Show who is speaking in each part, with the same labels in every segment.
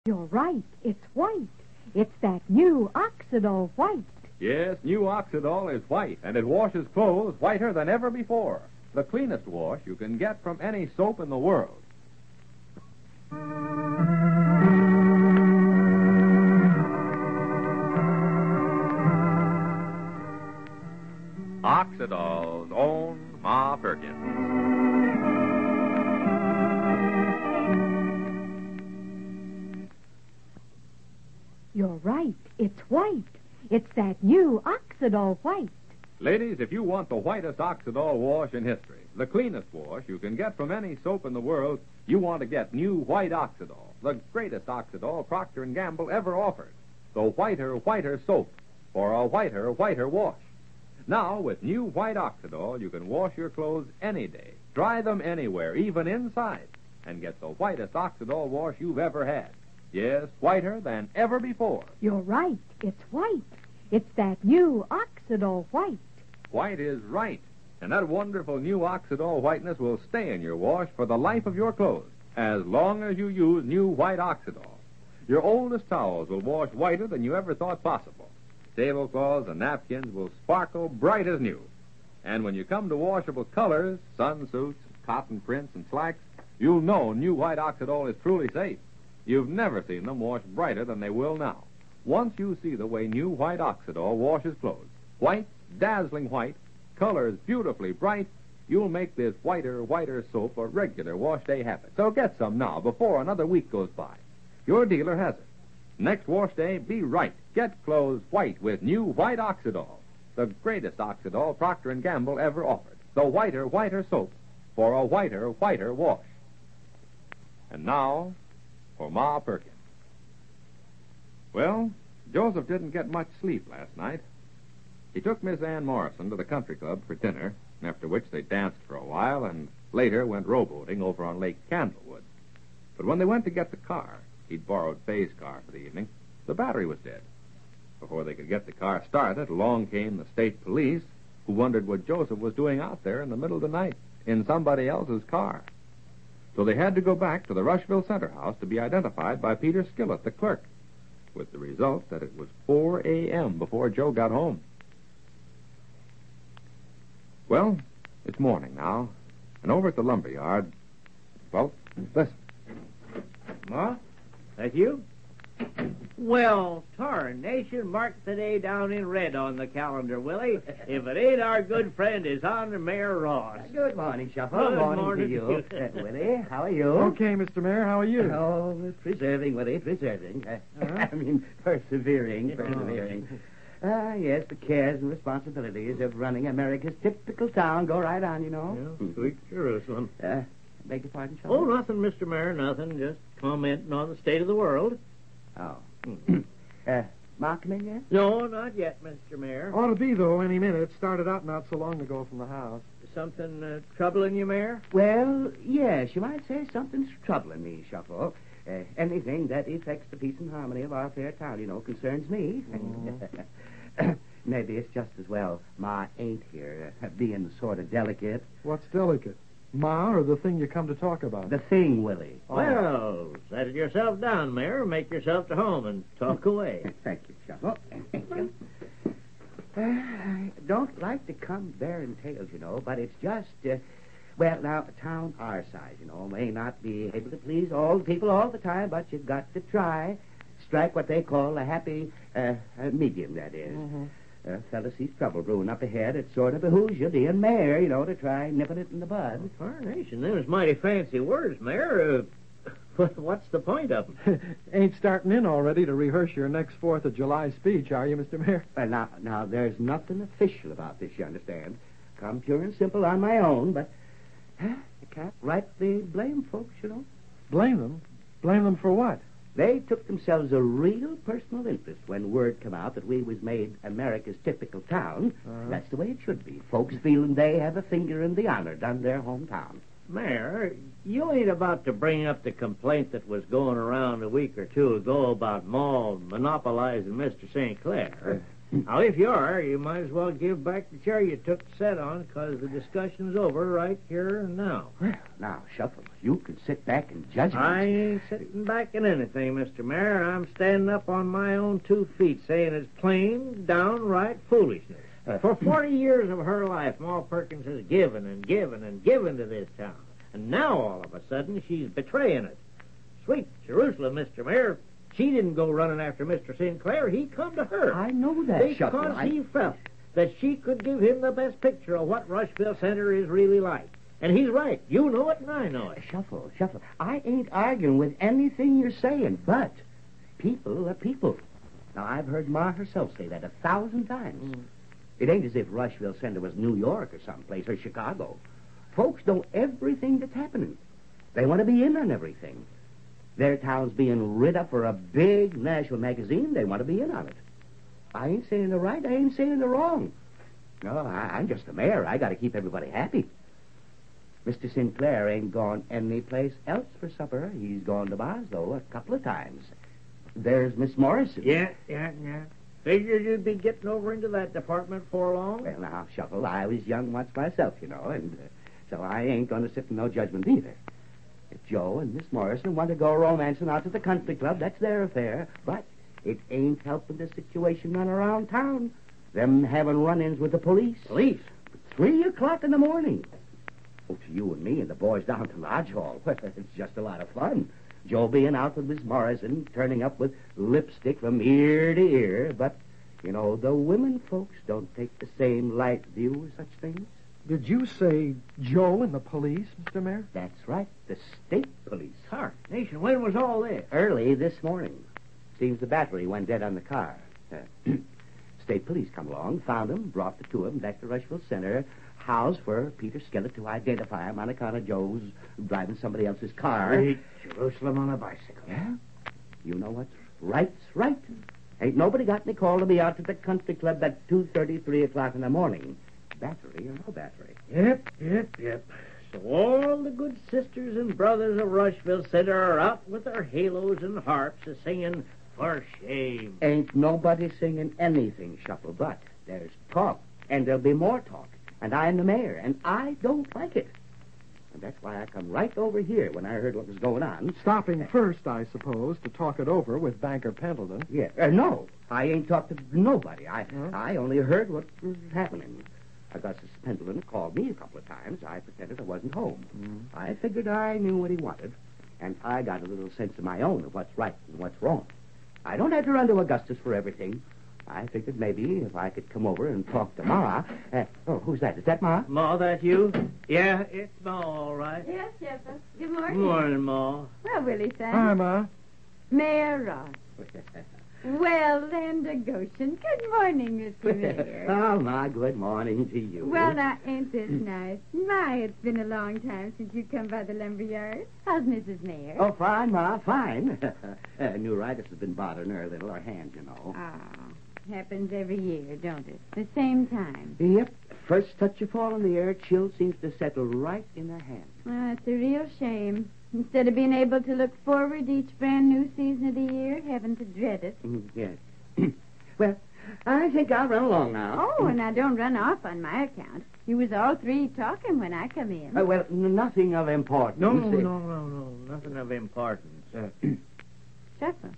Speaker 1: You're right. It's white. It's that new Oxidol white.
Speaker 2: Yes, new Oxidol is white, and it washes clothes whiter than ever before. The cleanest wash you can get from any soap in the world. Oxidol's own Ma Perkins.
Speaker 1: You're right. It's white. It's that new Oxidol white.
Speaker 2: Ladies, if you want the whitest Oxidol wash in history, the cleanest wash you can get from any soap in the world, you want to get new white Oxidol, the greatest Oxidol Procter & Gamble ever offered. The whiter soap for a whiter wash. Now, with new white Oxidol, you can wash your clothes any day, dry them anywhere, even inside, and get the whitest Oxidol wash you've ever had. Yes, whiter than ever before.
Speaker 1: You're right. It's white. It's that new Oxidol white.
Speaker 2: White is right. And that wonderful new Oxidol whiteness will stay in your wash for the life of your clothes, as long as you use new white Oxidol. Your oldest towels will wash whiter than you ever thought possible. Tablecloths and napkins will sparkle bright as new. And when you come to washable colors, sunsuits, cotton prints, and slacks, you'll know new white Oxidol is truly safe. You've never seen them wash brighter than they will now. Once you see the way new white Oxidol washes clothes, white, dazzling white, colors beautifully bright, you'll make this whiter soap a regular wash day habit. So get some now before another week goes by. Your dealer has it. Next wash day, be right. Get clothes white with new white Oxidol, the greatest Oxidol Procter & Gamble ever offered. The whiter soap for a whiter wash. And now, for Ma Perkins. Well, Joseph didn't get much sleep last night. He took Miss Ann Morrison to the country club for dinner, after which they danced for a while and later went rowboating over on Lake Candlewood. But when they went to get the car, he'd borrowed Fay's car for the evening, the battery was dead. Before they could get the car started, along came the state police, who wondered what Joseph was doing out there in the middle of the night in somebody else's car. So they had to go back to the Rushville Center house to be identified by Peter Skillett, the clerk, with the result that it was 4 a.m. before Joe got home. Well, it's morning now, and over at the lumber yard, well, listen.
Speaker 3: Ma, that you? Well, tarnation, mark the day down in red on the calendar, Willie. If it ain't our good friend, His Honor Mayor Ross.
Speaker 4: Good morning, Shuffle.
Speaker 3: Good
Speaker 4: morning to you. Willie, how are you?
Speaker 5: Okay, Mr. Mayor, how are you?
Speaker 4: Oh, preserving, Willie, preserving. I mean, persevering. Yes, the cares and responsibilities of running America's typical town go right on, you know.
Speaker 3: Yeah, sweet Jerusalem.
Speaker 4: Beg your pardon, Shuffle?
Speaker 3: Oh, nothing, Mr. Mayor, nothing. Just commenting on the state of the world.
Speaker 4: Oh. Ma, come in yet?
Speaker 3: No, not yet, Mr. Mayor.
Speaker 5: Ought to be, though, any minute. Started out not so long ago from the house.
Speaker 3: Something troubling you, Mayor?
Speaker 4: Well, yes, you might say something's troubling me, Shuffle. Anything that affects the peace and harmony of our fair town, you know, concerns me. Maybe it's just as well Ma ain't here, being sort of delicate.
Speaker 5: What's delicate? Ma, or the thing you come to talk about?
Speaker 4: The thing, Willie.
Speaker 3: Well, settle yourself down, Mayor. Make yourself to home and talk away.
Speaker 4: Thank you, Shuffle. Thank you. I don't like to come bearing tales, you know, but it's just, well, now, a town our size, you know, may not be able to please all the people all the time, but you've got to try. Strike what they call a happy medium, that is. Mm-hmm. Fella sees trouble brewing up ahead, it sort of behooves you, being mayor, you know, to try nipping it in the bud.
Speaker 3: Well, tarnation, them is mighty fancy words, Mayor. What's the point of them?
Speaker 5: Ain't starting in already to rehearse your next 4th of July speech, are you, Mr. Mayor?
Speaker 4: Well, now, there's nothing official about this, you understand. Come pure and simple on my own, but you can't rightly blame folks, you know.
Speaker 5: Blame them? Blame them for what?
Speaker 4: They took themselves a real personal interest when word come out that we was made America's typical town. That's the way it should be. Folks feeling they have a finger in the honor done their hometown.
Speaker 3: Mayor, you ain't about to bring up the complaint that was going around a week or two ago about Ma monopolizing Mr. St. Clair. Now, if you are, you might as well give back the chair you took to sit on, because the discussion's over right here and now.
Speaker 4: Well, now, Shuffle, you can sit back and judge me.
Speaker 3: I ain't sitting back in anything, Mr. Mayor. I'm standing up on my own 2 feet, saying it's plain, downright foolishness. For 40 years of her life, Ma Perkins has given and given and given to this town. And now, all of a sudden, she's betraying it. Sweet Jerusalem, Mr. Mayor. She didn't go running after Mr. Sinclair. He come to her.
Speaker 4: I know that, Shuffle.
Speaker 3: Because he felt that she could give him the best picture of what Rushville Center is really like. And he's right. You know it and I know it.
Speaker 4: Shuffle. I ain't arguing with anything you're saying, but people are people. Now, I've heard Ma herself say that 1,000 times. It ain't as if Rushville Center was New York or someplace, or Chicago. Folks know everything that's happening. They want to be in on everything. Their town's being rid of for a big national magazine. They want to be in on it. I ain't saying they're right. I ain't saying they're wrong. No, I'm just the mayor. I got to keep everybody happy. Mr. Sinclair ain't gone any place else for supper. He's gone to Boston a couple of times. There's Miss Morrison.
Speaker 3: Yeah. Figured you'd be getting over into that department for long.
Speaker 4: Well, now, Shuffle, I was young once myself, you know, and so I ain't going to sit in no judgment either. If Joe and Miss Morrison want to go romancing out to the country club, that's their affair, but it ain't helping the situation run around town. Them having run-ins with the police.
Speaker 3: Police?
Speaker 4: At 3 o'clock in the morning. Oh, to you and me and the boys down to Lodge Hall, well, it's just a lot of fun. Joe being out with Miss Morrison, turning up with lipstick from ear to ear. But, you know, the women folks don't take the same light view of such things.
Speaker 5: Did you say Joe and the police, Mr. Mayor?
Speaker 4: That's right, the state police.
Speaker 3: Nation, when was all this?
Speaker 4: Early this morning. Seems the battery went dead on the car. State police come along, found him, brought the two of them back to Rushville Center, housed for Peter Skellett to identify him on account of Joe's driving somebody else's car.
Speaker 3: Sweet Jerusalem on a bicycle.
Speaker 4: Yeah? You know what's right's right. Ain't nobody got any call to be out to the country club at 2:30, 3 o'clock in the morning. Battery or no battery.
Speaker 3: Yep. So all the good sisters and brothers of Rushville Center are out with their halos and harps singing, "For shame."
Speaker 4: Ain't nobody singing anything, Shuffle, but there's talk, and there'll be more talk. And I'm the mayor, and I don't like it. And that's why I come right over here when I heard what was going on.
Speaker 5: Stopping first, I suppose, to talk it over with Banker Pendleton.
Speaker 4: Yeah, no, I ain't talked to nobody. I only heard what was happening. Augustus Pendleton called me a couple of times. I pretended I wasn't home. I figured I knew what he wanted, and I got a little sense of my own of what's right and what's wrong. I don't have to run to Augustus for everything. I figured maybe if I could come over and talk to Ma. Who's that? Is that Ma?
Speaker 3: Ma, that you? Yeah, it's Ma, all right.
Speaker 1: Yes, Shepherd. Good morning.
Speaker 3: Good morning, Ma.
Speaker 1: Well, Willie, son.
Speaker 5: Hi, Ma.
Speaker 1: Mayor Ross. Well, then, the Goshen. Good morning, Mr. Mayor.
Speaker 4: Oh, Ma, good morning to you.
Speaker 1: Well, now, ain't this nice? My, it's been a long time since you come by the lumberyard. How's Mrs. Mayor?
Speaker 4: Oh, fine, Ma, fine. Neuritis has been bothering her a little, her hand, you know.
Speaker 1: Happens every year, don't it? The same time.
Speaker 4: Yep. First touch of fall in the air, chill seems to settle right in her hand.
Speaker 1: Well, it's a real shame. Instead of being able to look forward to each brand new season of the year, having to dread it.
Speaker 4: Yes. Well, I think I'll run along now.
Speaker 1: Oh, and now don't run off on my account. You was all three talking when I come in.
Speaker 4: Well, nothing of importance.
Speaker 3: No. Nothing of importance.
Speaker 1: Shuffle.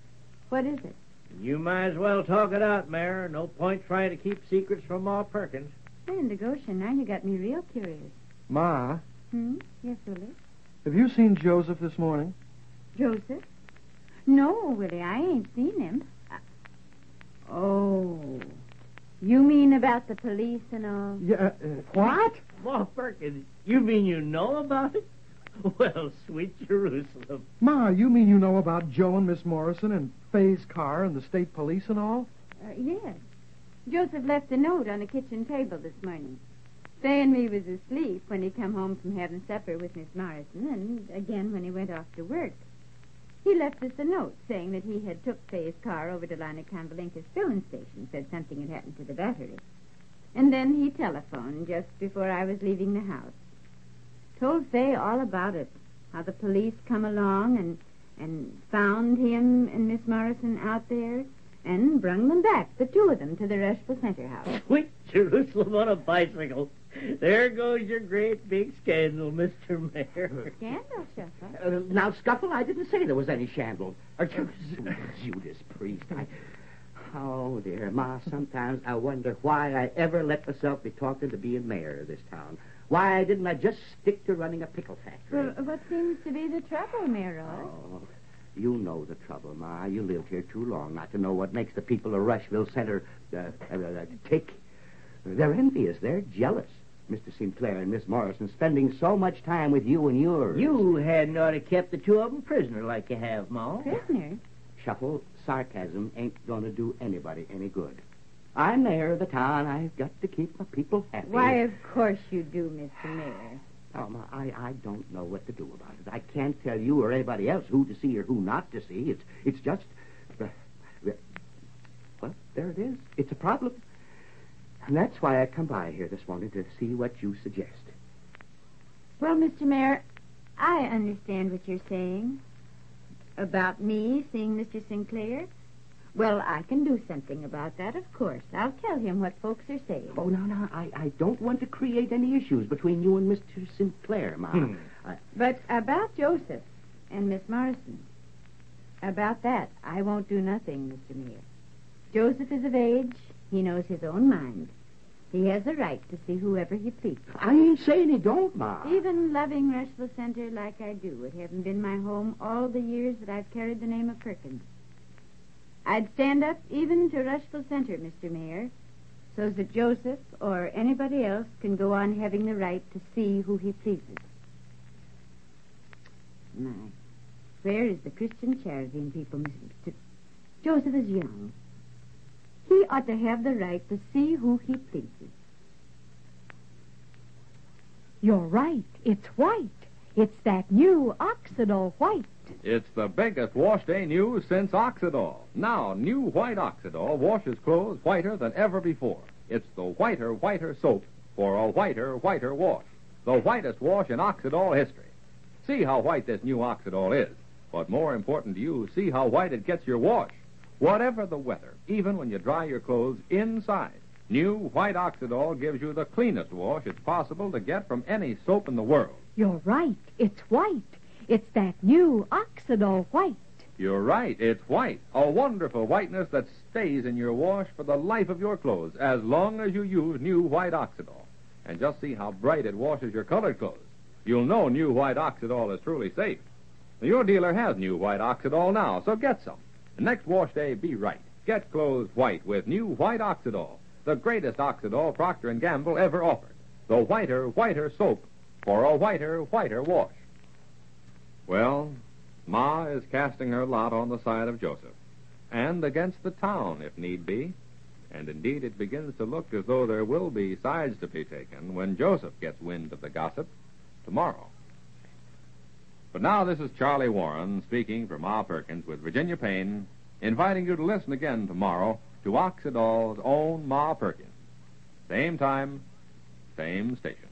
Speaker 1: What is it?
Speaker 3: You might as well talk it out, Mayor. No point trying to keep secrets from Ma Perkins.
Speaker 1: Hey, in the Goshen, now you got me real curious.
Speaker 5: Ma,
Speaker 1: Yes, Willie?
Speaker 5: have you seen Joseph this morning?
Speaker 1: Joseph? No, Willie, I ain't seen him. Oh, you mean about the police and all?
Speaker 5: Yeah, what?
Speaker 3: Ma Perkins, you mean you know about it? Well, sweet Jerusalem.
Speaker 5: Ma, you mean you know about Joe and Miss Morrison and Fay's car and the state police and all?
Speaker 1: Yes. Joseph left a note on the kitchen table this morning. Fay and me was asleep when he come home from having supper with Miss Morrison, and again when he went off to work. He left us a note saying that he had took Fay's car over to Lonnie Convalinka's filling station, said something had happened to the battery. And then he telephoned just before I was leaving the house. Told Fay all about it, how the police come along and found him and Miss Morrison out there, and brung them back, the two of them, to the Rushville Center house.
Speaker 3: Sweet Jerusalem on a bicycle. There goes your great big scandal, Mr. Mayor.
Speaker 1: Scandal, Shuffle?
Speaker 4: Now, Scuffle, I didn't say there was any shamble. Judas Priest, Oh, dear, Ma, sometimes I wonder why I ever let myself be talked into being mayor of this town. Why didn't I just stick to running a pickle factory?
Speaker 1: Well, what seems to be the trouble, Mayor Roy?
Speaker 4: Oh, you know the trouble, Ma. You lived here too long not to know what makes the people of Rushville Center tick. They're envious. They're jealous. Mr. Sinclair and Miss Morrison spending so much time with you and yours.
Speaker 3: You hadn't ought to kept the two of them prisoner like you have, Ma.
Speaker 1: Prisoner?
Speaker 4: Shuffle, sarcasm ain't going to do anybody any good. I'm mayor of the town. I've got to keep my people happy.
Speaker 1: Why, of course you do, Mr. Mayor.
Speaker 4: Oh, Ma, I don't know what to do about it. I can't tell you or anybody else who to see or who not to see. It's just... well, there it is. It's a problem. And that's why I come by here this morning to see what you suggest.
Speaker 1: Well, Mr. Mayor, I understand what you're saying. About me seeing Mr. Sinclair? Well, I can do something about that, of course. I'll tell him what folks are saying.
Speaker 4: Oh, no, I don't want to create any issues between you and Mr. Sinclair, Ma.
Speaker 1: But about Joseph and Miss Morrison, about that, I won't do nothing, Mr. Mayor. Joseph is of age. He knows his own mind. He has a right to see whoever he pleases.
Speaker 4: I ain't saying he don't, Ma.
Speaker 1: Even loving Rushville Center like I do, it hasn't been my home all the years that I've carried the name of Perkins. I'd stand up even to Rushville Center, Mr. Mayor, so that Joseph or anybody else can go on having the right to see who he pleases. Where is the Christian charity in people, Mr. Joseph is young. He ought to have the right to see who he pleases.
Speaker 6: You're right. It's white. It's that new Oxidol white.
Speaker 2: It's the biggest wash day news since Oxidol. Now, new white Oxidol washes clothes whiter than ever before. It's the whiter soap for a whiter wash. The whitest wash in Oxidol history. See how white this new Oxidol is. But more important to you, see how white it gets your wash. Whatever the weather, even when you dry your clothes inside, new white Oxidol gives you the cleanest wash it's possible to get from any soap in the world.
Speaker 6: You're right. It's white. It's that new Oxidol white.
Speaker 2: You're right. It's white. A wonderful whiteness that stays in your wash for the life of your clothes as long as you use new white Oxidol. And just see how bright it washes your colored clothes. You'll know new white Oxidol is truly safe. Your dealer has new white Oxidol now, so get some. The next wash day, be right. Get clothes white with new white Oxidol, the greatest Oxidol Procter & Gamble ever offered. The whiter soap for a whiter wash. Well, Ma is casting her lot on the side of Joseph, and against the town, if need be. And indeed, it begins to look as though there will be sides to be taken when Joseph gets wind of the gossip tomorrow. But now this is Charlie Warren speaking for Ma Perkins with Virginia Payne, inviting you to listen again tomorrow to Oxidol's own Ma Perkins. Same time, same station.